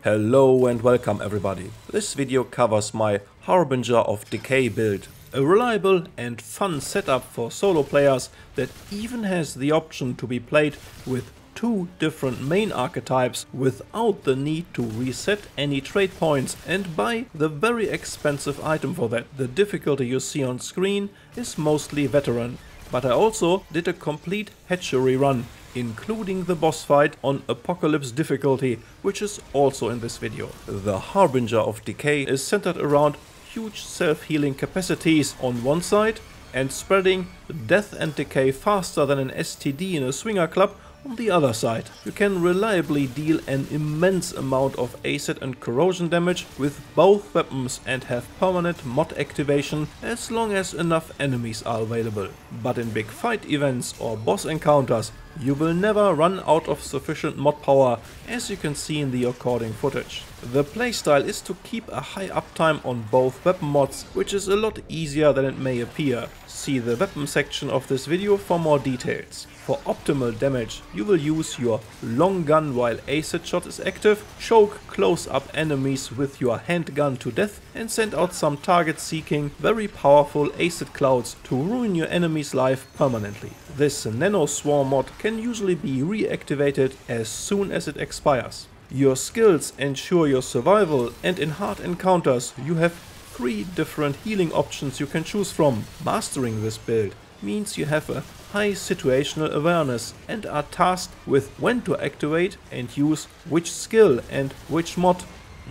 Hello and welcome everybody. This video covers my Harbinger of Decay build, a reliable and fun setup for solo players that even has the option to be played with two different main archetypes without the need to reset any trade points and buy the very expensive item for that. The difficulty you see on screen is mostly veteran, but I also did a complete Hatchery run, including the boss fight on Apocalypse difficulty, which is also in this video. The Harbinger of Decay is centered around huge self-healing capacities on one side and spreading death and decay faster than an STD in a swinger club on the other side. You can reliably deal an immense amount of acid and corrosion damage with both weapons and have permanent mod activation as long as enough enemies are available. But in big fight events or boss encounters, you will never run out of sufficient mod power, as you can see in the according footage. The playstyle is to keep a high uptime on both weapon mods, which is a lot easier than it may appear. See the weapon section of this video for more details. For optimal damage, you will use your long gun while acid shot is active, choke close-up enemies with your handgun to death, and send out some target-seeking, very powerful acid clouds to ruin your enemy's life permanently. This nano swarm mod can usually be reactivated as soon as it expires. Your skills ensure your survival, and in hard encounters you have 3 different healing options you can choose from. Mastering this build means you have a high situational awareness and are tasked with when to activate and use which skill and which mod.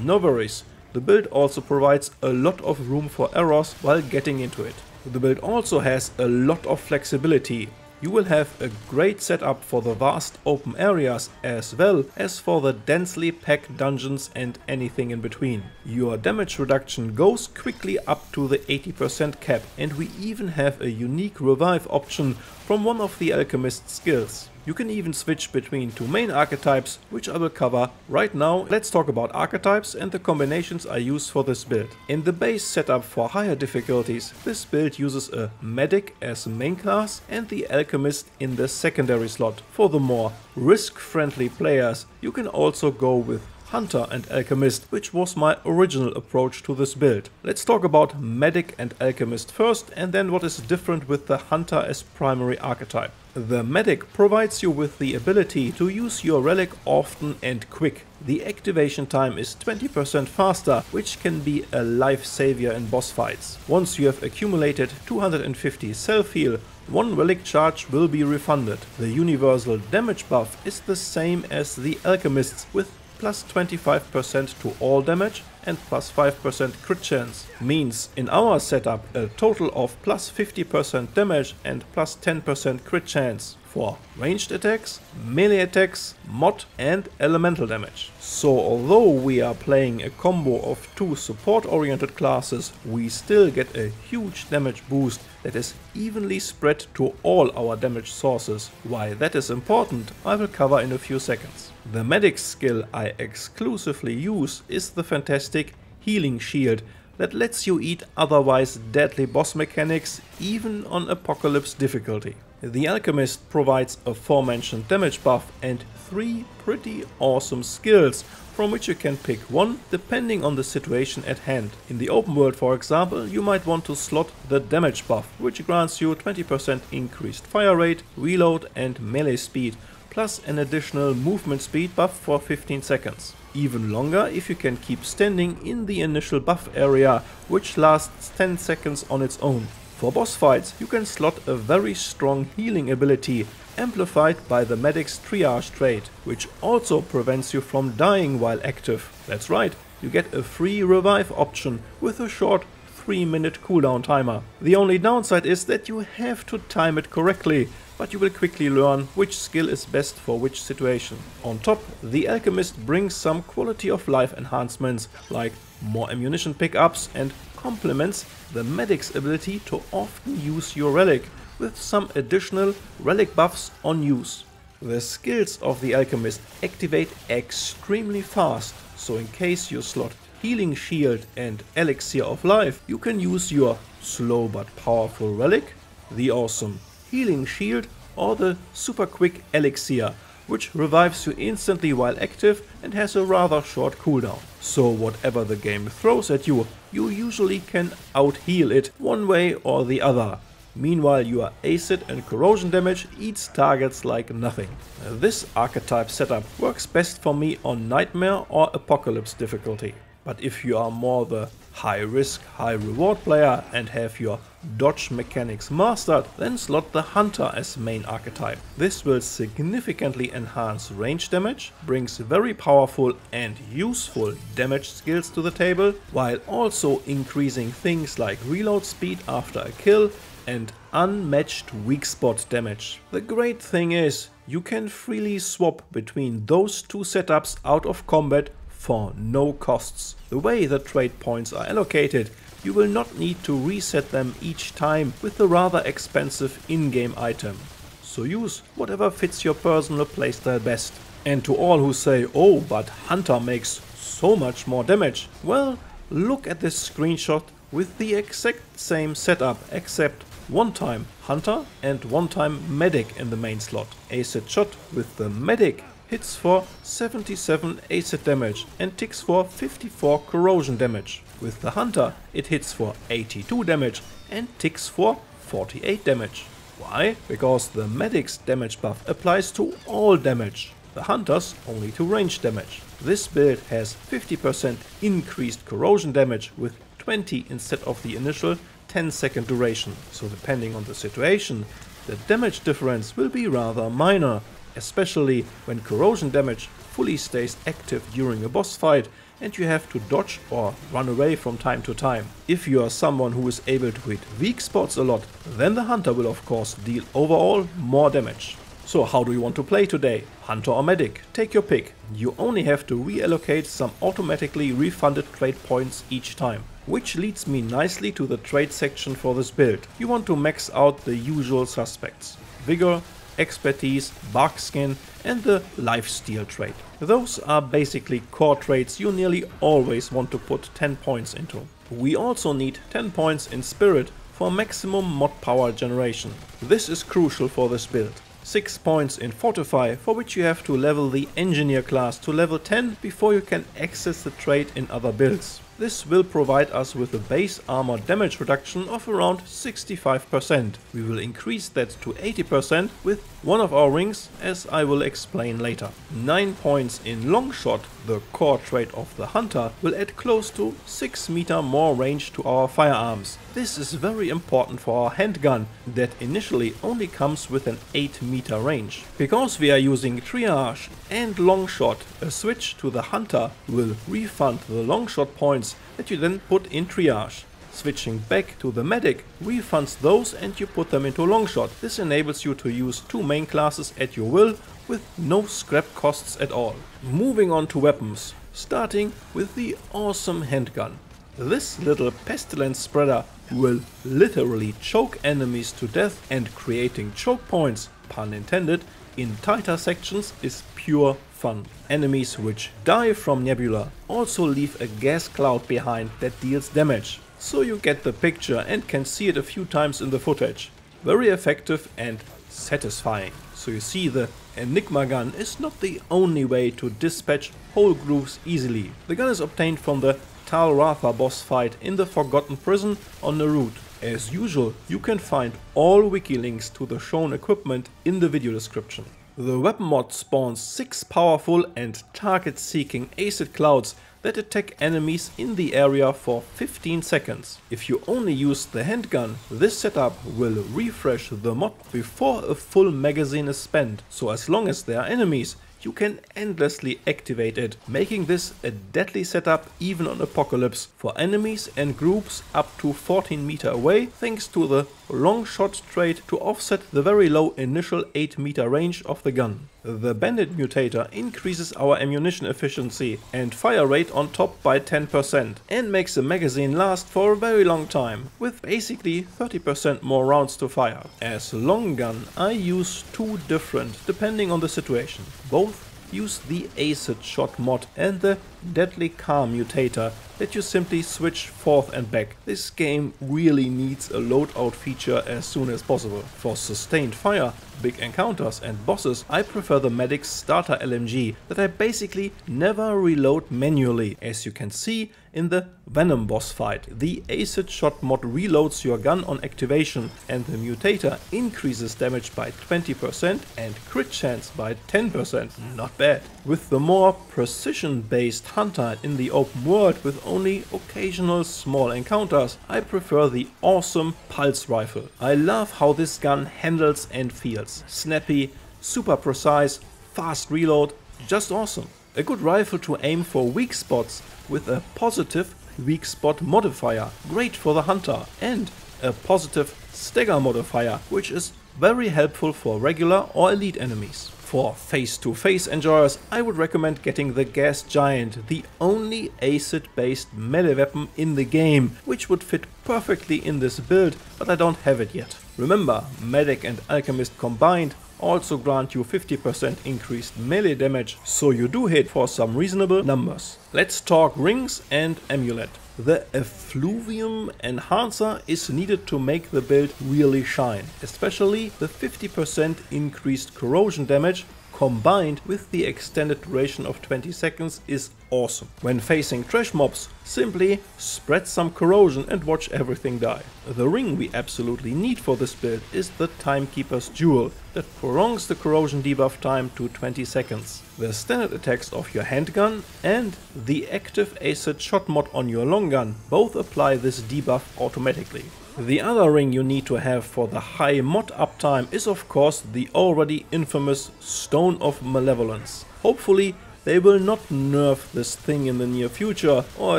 No worries, the build also provides a lot of room for errors while getting into it. The build also has a lot of flexibility. You will have a great setup for the vast open areas as well as for the densely packed dungeons and anything in between. Your damage reduction goes quickly up to the 80% cap, and we even have a unique revive option from one of the alchemist's skills. You can even switch between 2 main archetypes, which I will cover right now. Let's talk about archetypes and the combinations I use for this build. In the base setup for higher difficulties, this build uses a medic as main class and the alchemist in the secondary slot. For the more risk-friendly players, you can also go with Hunter and Alchemist, which was my original approach to this build. Let's talk about Medic and Alchemist first, and then what is different with the Hunter as primary archetype. The Medic provides you with the ability to use your relic often and quick. The activation time is 20% faster, which can be a life savior in boss fights. Once you have accumulated 250 self-heal, 1 relic charge will be refunded. The universal damage buff is the same as the Alchemist's, with plus 25% to all damage and plus 5% crit chance. Means in our setup a total of plus 50% damage and plus 10% crit chance for ranged attacks, melee attacks, mod and elemental damage. So although we are playing a combo of 2 support oriented classes, we still get a huge damage boost that is evenly spread to all our damage sources. Why that is important, I will cover in a few seconds. The medic skill I exclusively use is the fantastic healing shield that lets you eat otherwise deadly boss mechanics even on Apocalypse difficulty. The Alchemist provides aforementioned damage buff and 3 pretty awesome skills, from which you can pick one depending on the situation at hand. In the open world, for example, you might want to slot the damage buff, which grants you 20% increased fire rate, reload and melee speed, plus an additional movement speed buff for 15 seconds. Even longer if you can keep standing in the initial buff area, which lasts 10 seconds on its own. For boss fights, you can slot a very strong healing ability, amplified by the medic's triage trait, which also prevents you from dying while active. That's right, you get a free revive option with a short 3-minute cooldown timer. The only downside is that you have to time it correctly, but you will quickly learn which skill is best for which situation. On top, the Alchemist brings some quality of life enhancements like more ammunition pickups and complements the medic's ability to often use your relic with some additional relic buffs on use. The skills of the Alchemist activate extremely fast, so in case you slot Healing Shield and Elixir of Life, you can use your slow but powerful relic, the awesome Healing Shield or the super quick Elixir, which revives you instantly while active and has a rather short cooldown. So whatever the game throws at you, you usually can out-heal it one way or the other. Meanwhile, your acid and corrosion damage eats targets like nothing. This archetype setup works best for me on Nightmare or Apocalypse difficulty. But if you are more the high risk, high reward player and have your dodge mechanics mastered, then slot the Hunter as main archetype. This will significantly enhance range damage, brings very powerful and useful damage skills to the table, while also increasing things like reload speed after a kill and unmatched weak spot damage. The great thing is, you can freely swap between those two setups out of combat for no costs. The way the trade points are allocated, you will not need to reset them each time with the rather expensive in-game item. So use whatever fits your personal playstyle best. And to all who say, oh, but Hunter makes so much more damage, well, look at this screenshot with the exact same setup, except one time Hunter and one time Medic in the main slot. Acid shot with the Medic hits for 77 acid damage and ticks for 54 corrosion damage. With the Hunter it hits for 82 damage and ticks for 48 damage. Why? Because the Medic's damage buff applies to all damage, the Hunter's only to range damage. This build has 50% increased corrosion damage with 20 instead of the initial 10-second duration, so depending on the situation, the damage difference will be rather minor, especially when corrosion damage fully stays active during a boss fight and you have to dodge or run away from time to time. If you are someone who is able to hit weak spots a lot, then the Hunter will of course deal overall more damage. So how do you want to play today? Hunter or Medic? Take your pick. You only have to reallocate some automatically refunded trade points each time. Which leads me nicely to the trade section for this build. You want to max out the usual suspects: Vigor, Expertise, Bark Skin and the Lifesteal trait. Those are basically core traits you nearly always want to put 10 points into. We also need 10 points in Spirit for maximum mod power generation. This is crucial for this build. 6 points in Fortify, for which you have to level the Engineer class to level 10 before you can access the trait in other builds. This will provide us with a base armor damage reduction of around 65%. We will increase that to 80% with one of our rings, as I will explain later. 9 points in Longshot, the core trait of the Hunter, will add close to 6 meter more range to our firearms. This is very important for our handgun that initially only comes with an 8 meter range. Because we are using Triage and Longshot, a switch to the Hunter will refund the Longshot points that you then put in Triage. Switching back to the Medic refunds those and you put them into Longshot. This enables you to use 2 main classes at your will with no scrap costs at all. Moving on to weapons, starting with the awesome handgun. This little pestilence spreader will literally choke enemies to death, and creating choke points, pun intended, in tighter sections is pure fun. Enemies which die from Nebula also leave a gas cloud behind that deals damage. So you get the picture and can see it a few times in the footage. Very effective and satisfying. So you see, the Enigma gun is not the only way to dispatch whole groups easily. The gun is obtained from the Tal Ratha boss fight in the Forgotten Prison on Narut. As usual, you can find all wiki links to the shown equipment in the video description. The weapon mod spawns 6 powerful and target-seeking acid clouds that attack enemies in the area for 15 seconds. If you only use the handgun, this setup will refresh the mod before a full magazine is spent, so as long as there are enemies, you can endlessly activate it, making this a deadly setup even on Apocalypse for enemies and groups up to 14 meter away, thanks to the long shot trait to offset the very low initial 8 meter range of the gun. The Bandit Mutator increases our ammunition efficiency and fire rate on top by 10% and makes the magazine last for a very long time, with basically 30% more rounds to fire. As long gun I use 2 different depending on the situation. Both use the Acid Shot mod and the deadly calm mutator that you simply switch forth and back. This game really needs a loadout feature as soon as possible. For sustained fire, big encounters and bosses, I prefer the medic's starter LMG that I basically never reload manually. As you can see in the Venom boss fight, the acid shot mod reloads your gun on activation and the mutator increases damage by 20% and crit chance by 10%. Not bad. With the more precision based hunter in the open world with only occasional small encounters, I prefer the awesome pulse rifle. I love how this gun handles and feels. Snappy, super precise, fast reload, just awesome. A good rifle to aim for weak spots with a positive weak spot modifier, great for the hunter, and a positive stagger modifier, which is very helpful for regular or elite enemies. For face-to-face enjoyers, I would recommend getting the Gas Giant, the only acid-based melee weapon in the game, which would fit perfectly in this build, but I don't have it yet. Remember, Medic and Alchemist combined also grant you 50% increased melee damage, so you do hit for some reasonable numbers. Let's talk rings and Amulet. The Effluvium Enhancer is needed to make the build really shine, especially the 50% increased corrosion damage combined with the extended duration of 20 seconds is awesome. When facing trash mobs, simply spread some corrosion and watch everything die. The ring we absolutely need for this build is the Timekeeper's Jewel that prolongs the corrosion debuff time to 20 seconds. The standard attacks of your handgun and the active acid shot mod on your long gun both apply this debuff automatically. The other ring you need to have for the high mod uptime is of course the already infamous Stone of Malevolence. Hopefully they will not nerf this thing in the near future, or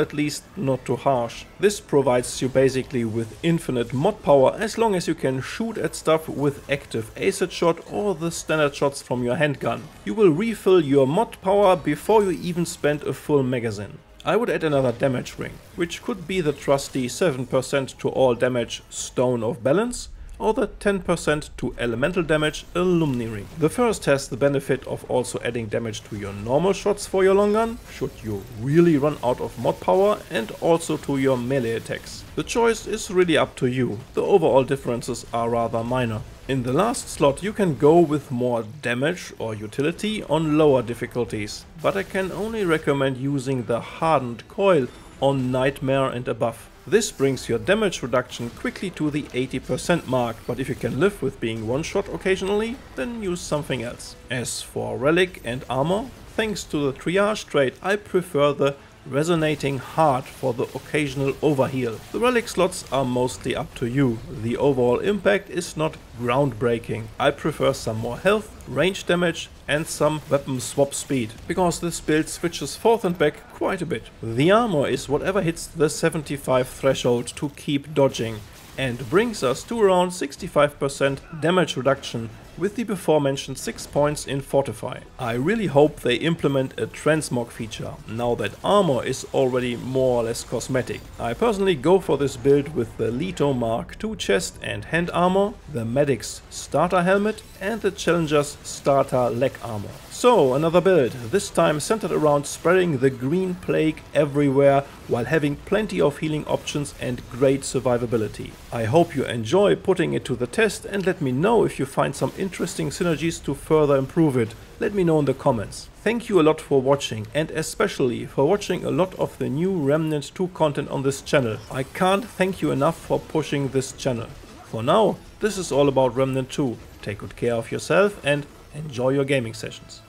at least not too harsh. This provides you basically with infinite mod power as long as you can shoot at stuff with active acid shot or the standard shots from your handgun. You will refill your mod power before you even spend a full magazine. I would add another damage ring, which could be the trusty 7% to all damage Stone of Balance, or the 10% to elemental damage Alumni ring. The first has the benefit of also adding damage to your normal shots for your long gun, should you really run out of mod power, and also to your melee attacks. The choice is really up to you, the overall differences are rather minor. In the last slot you can go with more damage or utility on lower difficulties, but I can only recommend using the Hardened Coil on Nightmare and above. This brings your damage reduction quickly to the 80% mark, but if you can live with being one-shot occasionally, then use something else. As for Relic and Armor, thanks to the Triage trait, I prefer the Resonating Heart for the occasional overheal. The relic slots are mostly up to you. The overall impact is not groundbreaking. I prefer some more health, range damage and some weapon swap speed, because this build switches forth and back quite a bit. The armor is whatever hits the 75 threshold to keep dodging, and brings us to around 65% damage reduction with the before mentioned 6 points in Fortify. I really hope they implement a transmog feature, now that armor is already more or less cosmetic. I personally go for this build with the Leto Mark II chest and hand armor, the Medic's starter helmet and the Challenger's starter leg armor. So another build, this time centered around spreading the green plague everywhere while having plenty of healing options and great survivability. I hope you enjoy putting it to the test and let me know if you find some interesting synergies to further improve it. Let me know in the comments. Thank you a lot for watching and especially for watching a lot of the new Remnant 2 content on this channel. I can't thank you enough for pushing this channel. For now, this is all about Remnant 2. Take good care of yourself and enjoy your gaming sessions.